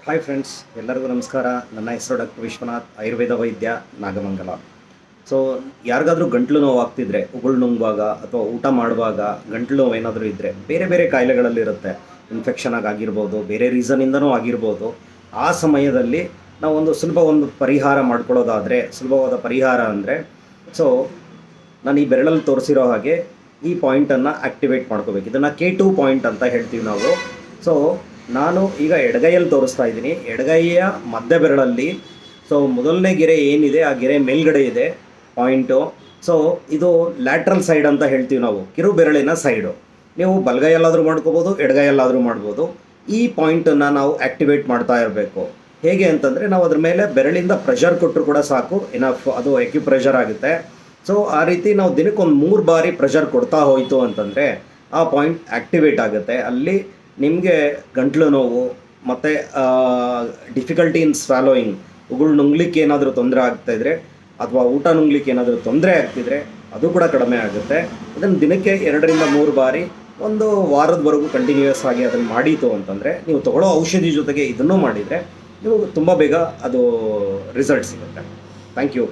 Hi friends, ಎಲ್ಲರಿಗೂ ನಮಸ್ಕಾರ. ನನ್ನ ಹೆಸರು ಡಾಕ್ಟರ್ ವಿಶ್ವನಾಥ್, ಆಯುರ್ವೇದ ವೈದ್ಯ, ನಾಗಮಂಗಲ. ಸೊ ಯಾರಿಗಾದರೂ ಗಂಟ್ಲು ನೋವು ಆಗ್ತಿದ್ರೆ, ಉಗುಳು ನುಂಗುವಾಗ ಅಥವಾ ಊಟ ಮಾಡುವಾಗ ಗಂಟ್ಲು ನೋವು ಏನಾದರೂ ಇದ್ದರೆ, ಬೇರೆ ಬೇರೆ ಕಾಯಿಲೆಗಳಲ್ಲಿರುತ್ತೆ. ಇನ್ಫೆಕ್ಷನ್ ಆಗಿರ್ಬೋದು, ಬೇರೆ ರೀಸನಿಂದನೂ ಆಗಿರ್ಬೋದು. ಆ ಸಮಯದಲ್ಲಿ ನಾವು ಒಂದು ಪರಿಹಾರ ಮಾಡ್ಕೊಳ್ಳೋದಾದರೆ, ಸುಲಭವಾದ ಪರಿಹಾರ ಅಂದರೆ, ಸೊ ನಾನು ಈ ಬೆರಳಲ್ಲಿ ತೋರಿಸಿರೋ ಹಾಗೆ ಈ ಪಾಯಿಂಟನ್ನು ಆ್ಯಕ್ಟಿವೇಟ್ ಮಾಡ್ಕೋಬೇಕು. ಇದನ್ನು K2 ಪಾಯಿಂಟ್ ಅಂತ ಹೇಳ್ತೀವಿ ನಾವು. ಸೊ ನಾನು ಈಗ ಎಡಗೈಯಲ್ಲಿ ತೋರಿಸ್ತಾ ಇದ್ದೀನಿ. ಎಡಗೈಯ ಮಧ್ಯ ಬೆರಳಲ್ಲಿ ಮೊದಲನೇ ಗೆರೆ ಏನಿದೆ, ಆ ಗೆರೆ ಮೇಲ್ಗಡೆ ಇದೆ ಪಾಯಿಂಟು. ಸೊ ಇದು ಲ್ಯಾಟ್ರಲ್ ಸೈಡ್ ಅಂತ ಹೇಳ್ತೀವಿ ನಾವು, ಕಿರು ಬೆರಳಿನ ಸೈಡು. ನೀವು ಬಲಗೈಯಲ್ಲಾದರೂ ಮಾಡ್ಕೋಬೋದು, ಎಡಗೈಯಲ್ಲಾದರೂ ಮಾಡ್ಬೋದು. ಈ ಪಾಯಿಂಟನ್ನು ನಾವು ಆ್ಯಕ್ಟಿವೇಟ್ ಮಾಡ್ತಾ ಇರಬೇಕು. ಹೇಗೆ ಅಂತಂದರೆ, ನಾವು ಅದ್ರ ಮೇಲೆ ಬೆರಳಿಂದ ಪ್ರೆಷರ್ ಕೊಟ್ಟರು ಕೂಡ ಸಾಕು, ಎನಫ್, ಅದು ಪ್ರೆಷರ್ ಆಗುತ್ತೆ. ಸೊ ಆ ರೀತಿ ನಾವು ದಿನಕ್ಕೊಂದು 3 ಬಾರಿ ಪ್ರೆಷರ್ ಕೊಡ್ತಾ ಹೋಯಿತು ಅಂತಂದರೆ ಆ ಪಾಯಿಂಟ್ ಆ್ಯಕ್ಟಿವೇಟ್ ಆಗುತ್ತೆ. ಅಲ್ಲಿ ನಿಮಗೆ ಗಂಟ್ಲು ನೋವು ಮತ್ತು ಡಿಫಿಕಲ್ಟಿ ಇನ್ ಸ್ವ್ಯಾಲೋಯಿಂಗ್, ಉಗುಳು ನುಂಗ್ಲಿಕ್ಕೆ ಏನಾದರೂ ತೊಂದರೆ ಆಗ್ತಾಯಿದ್ರೆ ಅಥವಾ ಊಟ ನುಂಗ್ಲಿಕ್ಕೆ ಏನಾದರೂ ತೊಂದರೆ ಆಗ್ತಿದ್ರೆ ಅದು ಕೂಡ ಕಡಿಮೆ ಆಗುತ್ತೆ. ಇದನ್ನು ದಿನಕ್ಕೆ 2ರಿಂದ 3 ಬಾರಿ ಒಂದು ವಾರದವರೆಗೂ ಕಂಟಿನ್ಯೂಯಸ್ ಆಗಿ ಅದನ್ನು ಮಾಡೀತು ಅಂತಂದರೆ, ನೀವು ತೊಗೊಳ್ಳೋ ಔಷಧಿ ಜೊತೆಗೆ ಇದನ್ನು ಮಾಡಿದರೆ ನೀವು ತುಂಬ ಬೇಗ ಅದು ರಿಸಲ್ಟ್ ಸಿಗುತ್ತೆ. Thank you.